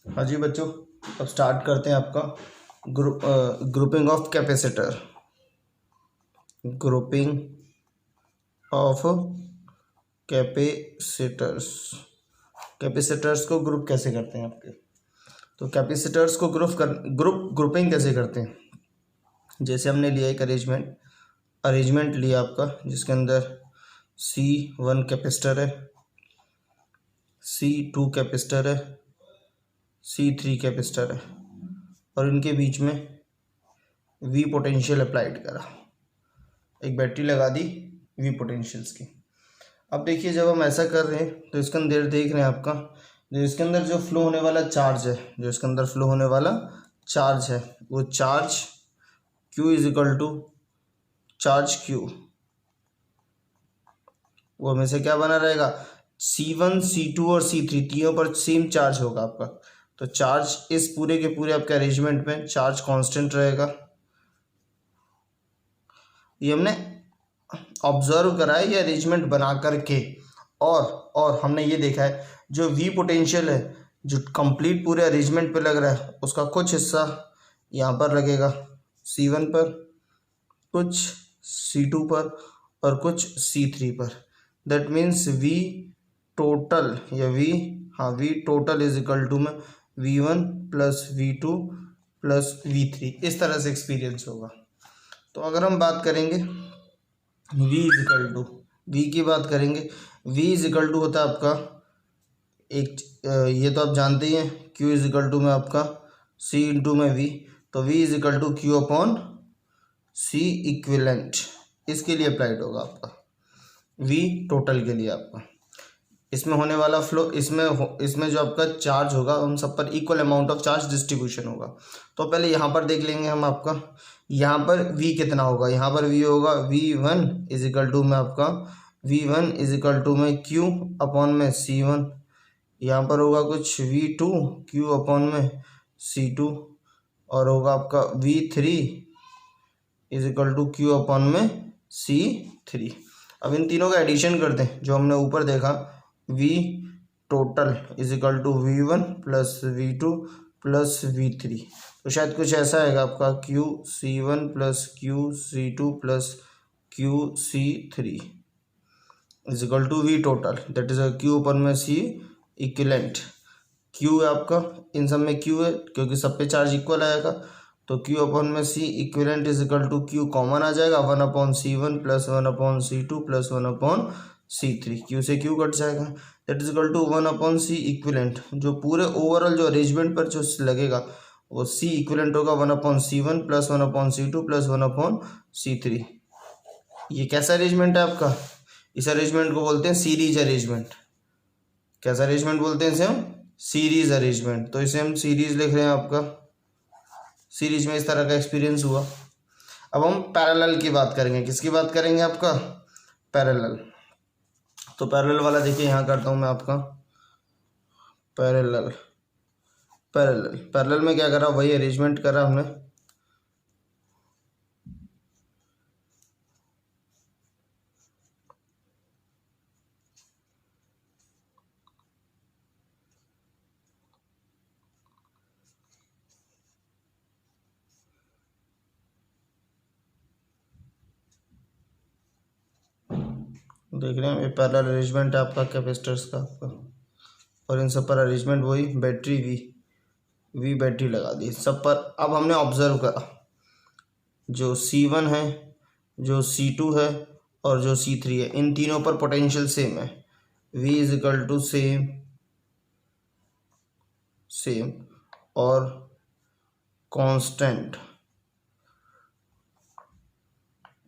हाँ जी बच्चों, अब स्टार्ट करते हैं आपका grouping of capacitor. Grouping of capacitors को ग्रुप कैसे करते हैं आपके। तो कैपेसिटर्स को ग्रुपिंग कैसे करते हैं। जैसे हमने लिया एक अरेंजमेंट लिया आपका, जिसके अंदर C1 कैपेसिटर है, C2 कैपेसिटर है, C3 कैपेसिटर है, और इनके बीच में V पोटेंशियल अप्लाइड करा, एक बैटरी लगा दी V पोटेंशियल्स की। अब देखिए, जब हम ऐसा कर रहे हैं तो इसके अंदर देख रहे हैं आपका जो इसके अंदर जो फ्लो होने वाला चार्ज है, वो charge Q is equal to charge Q, वो हमेशा क्या बना रहेगा, C1 C2 और C3 तीनों पर सेम चार्ज होगा आपका। तो चार्ज इस पूरे के पूरे आपके अरेंजमेंट में चार्ज कांस्टेंट रहेगा। ये हमने ऑब्जर्व करा है, ये अरेंजमेंट बना करके। और हमने ये देखा है जो V पोटेंशियल है जो कंप्लीट पूरे अरेंजमेंट पे लग रहा है, उसका कुछ हिस्सा यहाँ पर लगेगा C1 पर, कुछ C2 पर और कुछ C3 पर। That means V total V total is equal to में V1 plus V2 plus V3, इस तरह से एक्सपीरियंस होगा। तो अगर हम बात करेंगे V की बात करेंगे, V इज इक्वल टू होता है आपका ये तो आप जानते ही हैं, Q इज इक्वल टू में आपका C इंटू में V, तो V is equal to Q upon C equivalent, इसके लिए अप्लाइड होगा आपका V टोटल के लिए आपका। इसमें होने वाला फ्लो, इसमें जो आपका चार्ज होगा उन सब पर equal amount of charge distribution होगा। तो पहले यहाँ पर देख लेंगे हम आपका, यहाँ पर V कितना होगा, यहाँ पर V होगा V1 इज इक्वल टू में आपका V1 इज इक्वल टू में Q अपॉन में C1, यहाँ पर होगा कुछ V2 Q अपॉन में C2, और होगा आपका V3 is equal to Q upon में C3। अब इन तीनों का एडिशन करते हैं, जो हमने ऊपर देखा V total is equal to V1 plus V2 plus V3, तो शायद कुछ ऐसा आएगा आपका Q C1 plus Q C2 plus Q C3 is equal to V total, that is Q अपन में C इक्विलेंट। Q है आपका, इन सब में Q है क्योंकि सब पे चार्ज इक्वल आएगा, तो Q अपन में C equivalent is equal to Q common आ जाएगा, 1 upon C1 plus 1 upon C2 plus 1 upon C3, Q से Q कट जाएगा, that is equal to 1 upon C equivalent. जो पूरे ओवरऑल जो अरेंजमेंट पर जो लगेगा वो C इक्विलेंट होगा 1 upon C1 plus 1 upon C2 plus 1 upon C3। ये कैसा अरेंजमेंट है आपका, इस अरेंजमेंट को बोलते हैं सीरीज अरेंजमेंट। कैसा अरेंजमेंट बोलते हैं इसे हम, सीरीज अरेंजमेंट। तो इसे हम सीरीज लिख रहे हैं आपका, सीरीज में इस तरह का एक्सपीरियंस हुआ। अब हम पैरेलल की बात करेंगे, किसकी बात करेंगे आपका, पैरेलल। तो पैरेलल वाला देखिए, यहाँ करता हूँ मैं आपका पैरेलल में क्या करा, वही अरेंजमेंट करा हमने। देख रहे हैं, ये पैरेलल अरेंजमेंट है आपका कैपेसिटर्स का आपका, और इन सब पर अरेंजमेंट वही बैटरी V बैटरी लगा दी सब पर। अब हमने ऑब्जर्व करा जो C1 है, जो C2 है और जो C3 है, इन तीनों पर पोटेंशियल सेम है, V is equal to same और constant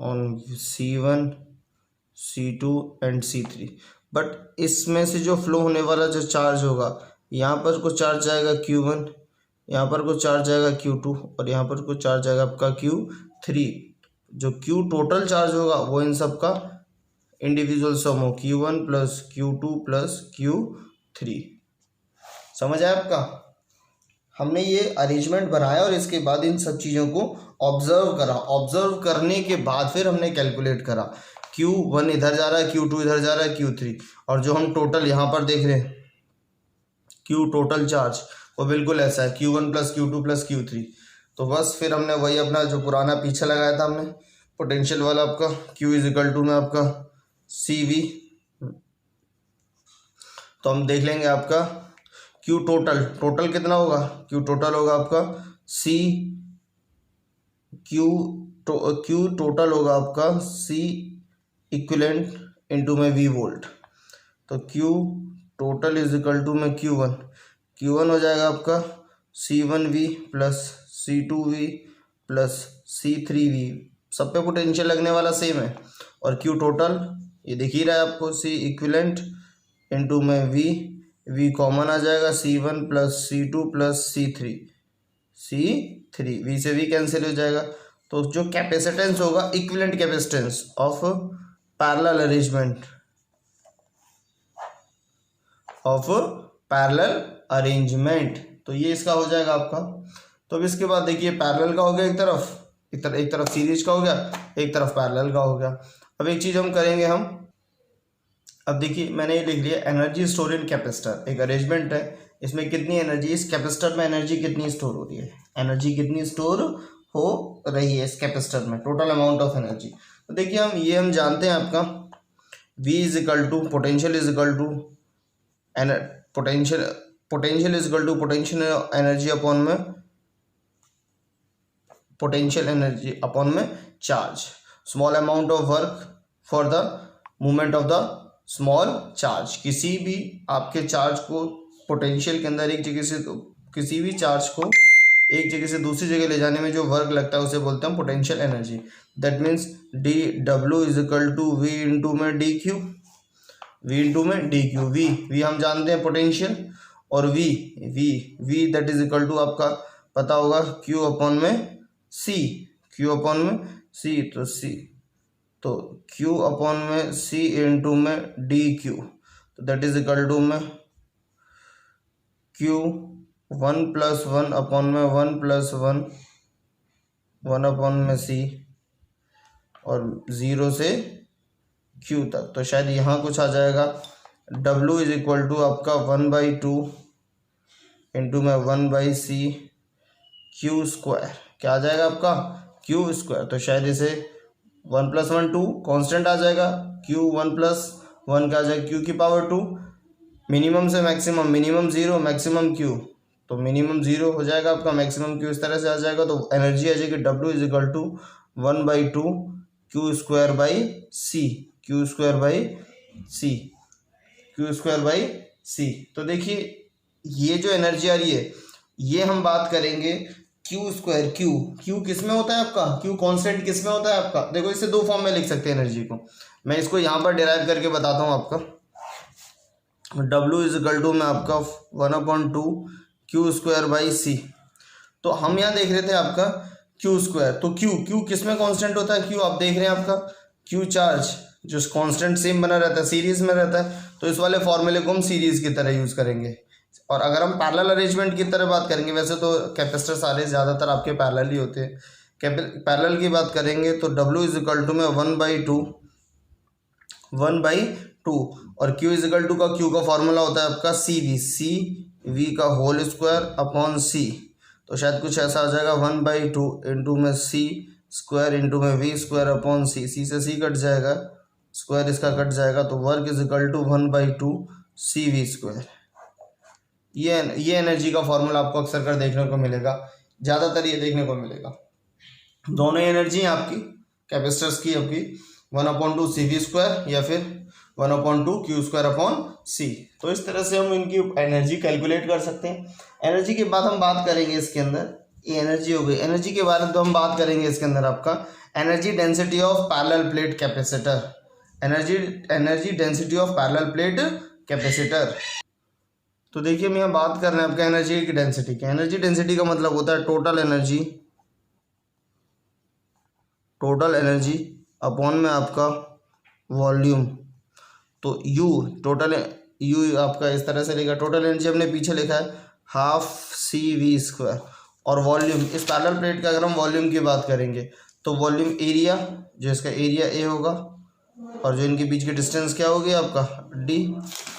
on C1 C2 and C3। But इसमें से जो फ्लो होने वाला जो चार्ज होगा, यहाँ पर कुछ चार्ज आएगा Q1, यहाँ पर कुछ चार्ज आएगा Q2 और यहाँ पर कुछ चार्ज आएगा आपका Q3। जो Q टोटल चार्ज होगा वो इन सब का इंडिविजुअल सम हो, Q1 plus Q2 plus Q3। समझ आया आपका। हमने ये अरेंजमेंट बनाया और इसके बाद इन सब चीज़ों को ऑब्जर्व करा, ऑब्जर्व करने के बाद फिर हमने कैलकुलेट करा, Q1 इधर जा रहा है, Q2 इधर जा रहा है, Q3, और जो हम टोटल यहाँ पर देख रहे हैं Q टोटल चार्ज, वो बिल्कुल ऐसा है, Q1 plus Q2 plus Q3। तो बस फिर हमने वही अपना जो पुराना पीछे लगाया था हमने पोटेंशियल वाला आपका Q इज इक्वल टू में आपका CV। तो हम देख लेंगे आपका Q टोटल कितना होगा, Q टोटल होगा आपका Q टोटल होगा आपका C इक्विलेंट इंटू में V वोल्ट। तो Q total is equal to में Q1 हो जाएगा आपका C1V plus C2V plus C3V। सब पे पोटेंशियल लगने वाला सेम है। और Q टोटल ये दिख ही रहा है आपको, C इक्विलेंट इंटू में V कॉमन आ जाएगा, C1 plus C2 plus C3 V से V कैंसिल हो जाएगा। तो जो कैपेसिटेंस होगा equivalent capacitance of parallel arrangement, तो ये इसका हो जाएगा आपका। तो अब इसके बाद देखिए पैरेलल का हो गया एक तरफ सीरीज का हो गया, एक तरफ पैरेलल का हो गया। अब एक चीज़ हम करेंगे अब देखिए मैंने ये लिख लिया एनर्जी स्टोर इन कैपेसिटर, एक अरेंजमेंट है, इसमें कितनी एनर्जी, इस कैपेसिटर में एनर्जी कितनी स्टोर हो रही है, एनर्जी कितनी स्टोर हो रही है इस कैपेसिटर में, टोटल अमाउंट ऑफ एनर्जी। तो देखिए हम जानते हैं आपका V is equal to potential is equal to potential is equal to potential energy upon में charge, small amount of work for the movement of the small charge. किसी भी आपके चार्ज को पोटेंशियल के अंदर किसी भी चार्ज को एक जगह से दूसरी जगह ले जाने में जो वर्क लगता है उसे बोलते हैं potential energy. That means dW is equal to V into में DQ, V हम जानते हैं पोटेंशियल, और V that is equal to आपका पता होगा Q अपॉन में C, तो Q अपॉन में C इंटू में DQ, तो दैट इज इक्वल टू में Q 1 प्लस 1 अपॉन में 1 प्लस 1 अपॉन में C और 0 से Q तक। तो शायद यहाँ कुछ आ जाएगा W इज इक्वल टू आपका 1/2 इंटू में 1/C Q स्क्वायर, क्या आ जाएगा आपका Q स्क्वायर। तो शायद इसे 1 प्लस 1 2 कॉन्स्टेंट आ जाएगा, Q 1 प्लस 1 का आ जाएगा Q की पावर 2, मिनिमम से मैक्सिमम, मिनिमम 0 मैक्सिमम Q, तो मिनिमम 0 हो जाएगा आपका, मैक्सिमम Q इस तरह से आ जाएगा। तो एनर्जी आ जाएगी W is equal to 1/2 Q square by C। तो देखिए ये जो एनर्जी आ रही है ये हम बात करेंगे Q स्क्वायर, Q किस में होता है आपका, Q कांस्टेंट किस में होता है आपका, देखो इसे दो फॉर्म में लिख सकते हैं एनर्जी को, मैं इसको यहाँ पर डिराइव करके बताता हूँ आपका। W इज इक्वल टू में आपका 1/2 Q स्क्वायर बाई C। तो हम यहाँ देख रहे थे आपका Q स्क्वायर, तो Q किस में कांस्टेंट होता है, Q आप देख रहे हैं आपका Q चार्ज जो कांस्टेंट सेम बना रहता है, सीरीज में रहता है, तो इस वाले फॉर्मूले को हम सीरीज की तरह यूज़ करेंगे। और अगर हम पैरेलल अरेंजमेंट की तरह बात करेंगे, वैसे तो कैपेसिटर सारे ज़्यादातर आपके पैरेलल ही होते हैं, पैरेलल की बात करेंगे तो W इज इक्वल टू में 1/2 और Q इज इक्वल टू का Q का फॉर्मूला होता है आपका CV का होल स्क्वायर अपॉन C। तो शायद कुछ ऐसा आ जाएगा 1/2 इंटू में C स्क्वायर इंटू में V स्क्वायर अपॉन C से C कट जाएगा, स्क्वायर इसका कट जाएगा, तो work is equal to 1/2 CV square. ये एनर्जी का फॉर्मूला आपको अक्सर कर देखने को मिलेगा, ज़्यादातर ये देखने को मिलेगा। दोनों एनर्जी आपकी कैपेसिटर्स की आपकी 1/2 CV स्क्वायर या फिर 1/2 Q स्क्वायर अपॉन C। तो इस तरह से हम इनकी एनर्जी कैलकुलेट कर सकते हैं। एनर्जी के बाद हम बात करेंगे इसके अंदर, ये एनर्जी हो गई, एनर्जी के बारे में तो हम बात करेंगे इसके अंदर आपका energy density of parallel plate capacitor, energy density of parallel plate capacitor. तो देखिए हम यहाँ बात कर रहे हैं आपका एनर्जी की डेंसिटी की। एनर्जी डेंसिटी का मतलब होता है टोटल एनर्जी अपॉन में आपका वॉल्यूम। तो U आपका इस तरह से लिखा, टोटल एनर्जी हमने पीछे लिखा है 1/2 CV स्क्वायर, और वॉल्यूम इस पैरेलल प्लेट का अगर हम वॉल्यूम की बात करेंगे तो वॉल्यूम एरिया, जो इसका एरिया A होगा और जो इनके बीच की डिस्टेंस क्या होगी आपका D,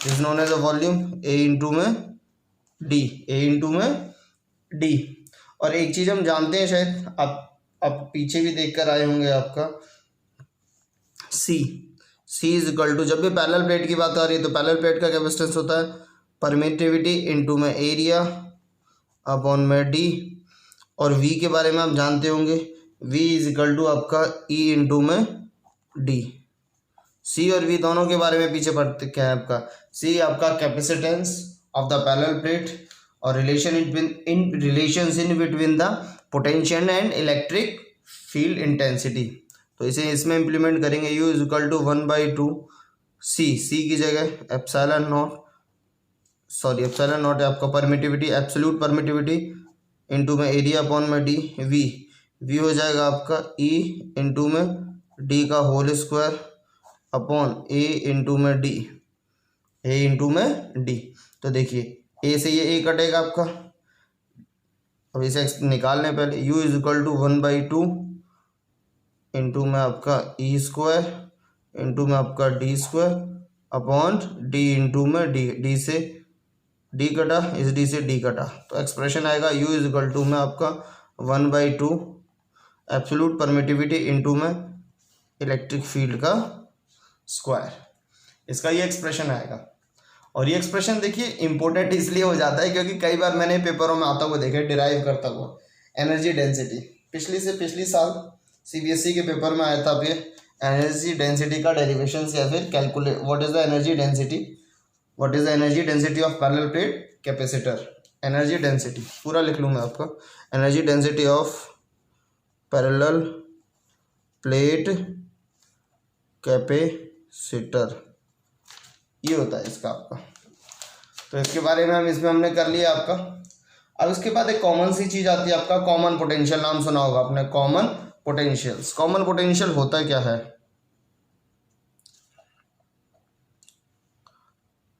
is known as a volume A into में डी, ए इंटू में डी। और एक चीज हम जानते हैं, शायद आप पीछे भी देख कर आए होंगे, आपका सी इज इक्वल टू, जब भी पैरेलल प्लेट की बात आ रही है तो पैरेलल प्लेट का कैपेसिटेंस होता है परमिटिविटी इंटू में एरिया अपॉन में डी। और वी के बारे में आप जानते होंगे, वी इज इक्वल टू आपका ई इंटू में डी। सी और वी दोनों के बारे में पीछे पढ़ते क्या है आपका, सी आपका capacitance of the parallel plate और relation in between the potential and electric field intensity. तो इसे इसमें इम्प्लीमेंट करेंगे, U is equal to 1/2 C की जगह एप्सिलॉन नॉट है आपका परमिटिविटी, एब्सोल्यूट परमिटिविटी इंटू में एरिया अपॉन में डी। वी हो जाएगा आपका ई इंटू में डी का whole square upon A into में डी। तो देखिए ए से ये ए कटेगा आपका, अब इसे निकालने पहले u is equal to 1/2 into में आपका ई स्क्वायर इंटू में आपका D square upon D into में डी से डी कटा, इस डी से डी कटा, तो एक्सप्रेशन आएगा u इज इक्वल टू में आपका 1/2 एब्सोल्यूट परमिटिविटी इंटू में इलेक्ट्रिक फील्ड का स्क्वायर। इसका ये एक्सप्रेशन आएगा। और ये एक्सप्रेशन देखिए इंपॉर्टेंट इसलिए हो जाता है क्योंकि कई बार मैंने पेपरों में आता हुआ देखा है, डिराइव करता हुआ एनर्जी डेंसिटी। पिछली साल सीबीएसई के पेपर में आया था, अब ये एनर्जी डेंसिटी का डेरिवेशन या फिर calculate what is the energy density of parallel plate capacitor. Energy density पूरा लिख लूँ मैं आपका, energy density of parallel plate capacitor, ये होता है इसका आपका। तो इसके बारे में हमने कर लिया आपका। अब इसके बाद एक कॉमन सी चीज आती है आपका, कॉमन पोटेंशियल। नाम सुना होगा आपने, कॉमन पोटेंशियल्स। कॉमन पोटेंशियल होता क्या है?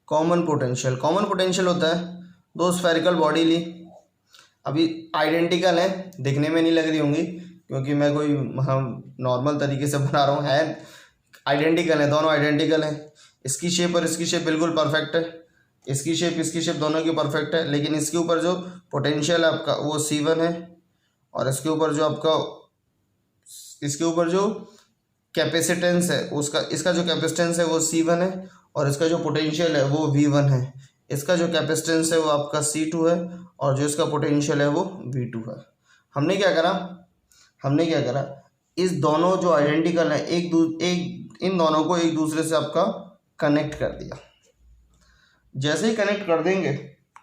कॉमन पोटेंशियल होता है दो स्फेरिकल बॉडी ली, अभी आइडेंटिकल है, दिखने में नहीं लग रही होंगी क्योंकि मैं कोई नॉर्मल तरीके से बना रहा हूँ, है आइडेंटिकल है, दोनों आइडेंटिकल है। इसकी शेप और इसकी शेप बिल्कुल परफेक्ट है, इसकी शेप दोनों की परफेक्ट है, लेकिन इसके ऊपर जो पोटेंशियल है आपका वो C1 है और इसके ऊपर जो कैपेसिटेंस है इसका जो कैपेसिटेंस है वो C1 है और इसका जो पोटेंशियल है वो V1 है। इसका जो कैपेसिटेंस है वो आपका C2 है और जो इसका पोटेंशियल है वो V2 है। हमने क्या करा, इस दोनों जो आइडेंटिकल है इन दोनों को एक दूसरे से आपका कनेक्ट कर दिया। जैसे ही कनेक्ट कर देंगे,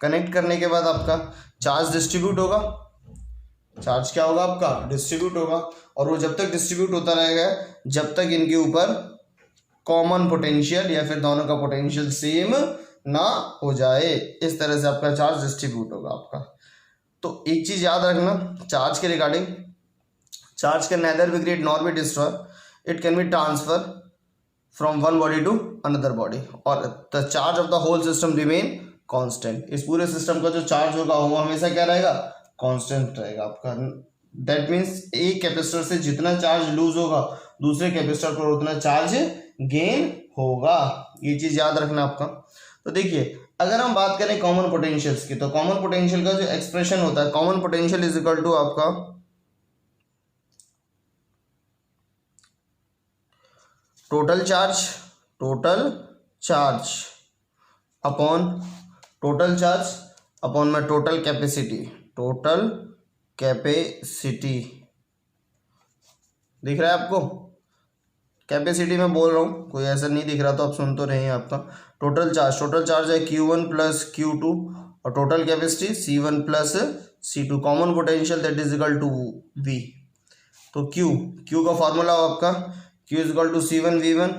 कनेक्ट करने के बाद आपका चार्ज डिस्ट्रीब्यूट होगा। चार्ज क्या होगा आपका? डिस्ट्रीब्यूट होगा। और वो जब तक डिस्ट्रीब्यूट होता रहेगा जब तक इनके ऊपर कॉमन पोटेंशियल या फिर दोनों का पोटेंशियल सेम ना हो जाए, इस तरह से आपका चार्ज डिस्ट्रीब्यूट होगा आपका। तो एक चीज याद रखना चार्ज के regarding, charge can neither be created nor be destroyed, it can be transferred from one body to another body और the charge of the whole system remain constant। इस पूरे सिस्टम का जो चार्ज होगा वो हमेशा क्या रहेगा? कांस्टेंट रहेगा आपका। दैट मीन्स एक कैपेसिटर से जितना चार्ज लूज होगा दूसरे कैपेसिटर पर उतना चार्ज गेन होगा, ये चीज याद रखना आपका। तो देखिए अगर हम बात करें कॉमन पोटेंशियल्स की, तो कॉमन पोटेंशियल का जो एक्सप्रेशन होता है, common potential is equal to आपका टोटल चार्ज अपॉन में टोटल कैपेसिटी। दिख रहा है आपको? कैपेसिटी में बोल रहा हूँ, कोई ऐसा नहीं दिख रहा तो आप सुन तो रहे हैं। आपका टोटल चार्ज है Q1 प्लस Q2 और total capacity C1 plus C2। Common potential that is equal to V। तो Q का फॉर्मूला हो आपका Q is equal to C1 V1,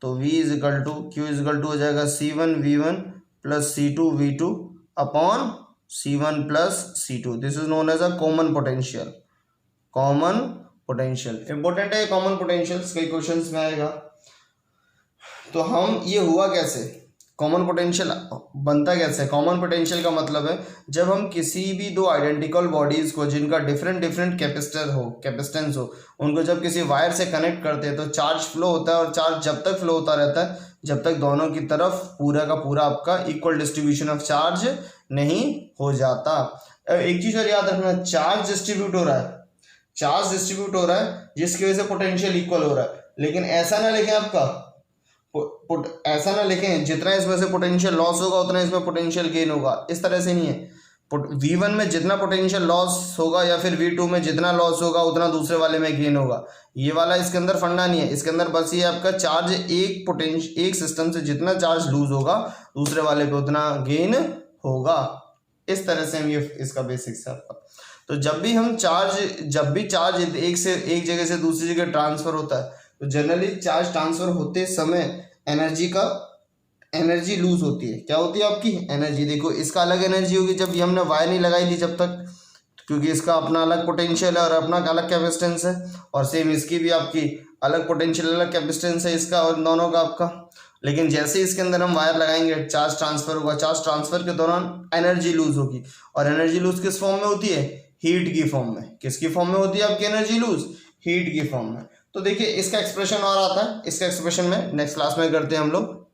तो V is equal to Q is equal to हो जाएगा C1 V1 plus C2 V2 upon C1 plus C2। This is known as a common potential. Important है common potentials, कई questions में आएगा। तो हम ये हुआ कैसे, कॉमन पोटेंशियल बनता कैसे? कॉमन पोटेंशियल का मतलब है जब हम किसी भी दो आइडेंटिकल बॉडीज को जिनका डिफरेंट कैपेसिटेंस हो उनको जब किसी वायर से कनेक्ट करते हैं तो चार्ज फ्लो होता है और चार्ज जब तक फ्लो होता रहता है जब तक दोनों की तरफ पूरा का पूरा आपका इक्वल डिस्ट्रीब्यूशन ऑफ चार्ज नहीं हो जाता। एक चीज और याद रखना, चार्ज डिस्ट्रीब्यूट हो रहा है, चार्ज डिस्ट्रीब्यूट हो रहा है जिसकी वजह से पोटेंशियल इक्वल हो रहा है, लेकिन ऐसा ना लिखें आपका ऐसा ना लिखें जितना इसमें से पोटेंशियल लॉस होगा उतना इसमें पोटेंशियल गेन होगा, इस तरह से नहीं है। V1 में जितना पोटेंशियल लॉस होगा या फिर V2 में जितना लॉस होगा उतना दूसरे वाले में गेन होगा, ये वाला इसके अंदर फंडा नहीं है। इसके अंदर बस ये आपका चार्ज एक सिस्टम से जितना चार्ज लूज होगा दूसरे वाले पे उतना गेन होगा। इस तरह से हम ये इसका बेसिक्स है आपका। तो जब भी चार्ज एक जगह से दूसरी जगह ट्रांसफर होता है तो जनरली चार्ज ट्रांसफर होते समय एनर्जी लूज होती है। क्या होती है आपकी एनर्जी? देखो इसका अलग एनर्जी होगी जब ये हमने वायर नहीं लगाई थी जब तक, क्योंकि इसका अपना अलग पोटेंशियल है और अपना अलग कैपेसिटेंस है, और सेम इसकी भी आपकी अलग पोटेंशियल अलग कैपेसिटेंस है इसका और दोनों का आपका। लेकिन जैसे इसके अंदर हम वायर लगाएंगे चार्ज ट्रांसफर होगा, चार्ज ट्रांसफर के दौरान एनर्जी लूज होगी, और एनर्जी लूज किस फॉर्म में होती है? हीट की फॉर्म में। किसकी फॉर्म में होती है आपकी एनर्जी लूज? हीट की फॉर्म में। तो देखिए इसका एक्सप्रेशन और आता है, इसका एक्सप्रेशन में नेक्स्ट क्लास में करते हैं हम लोग।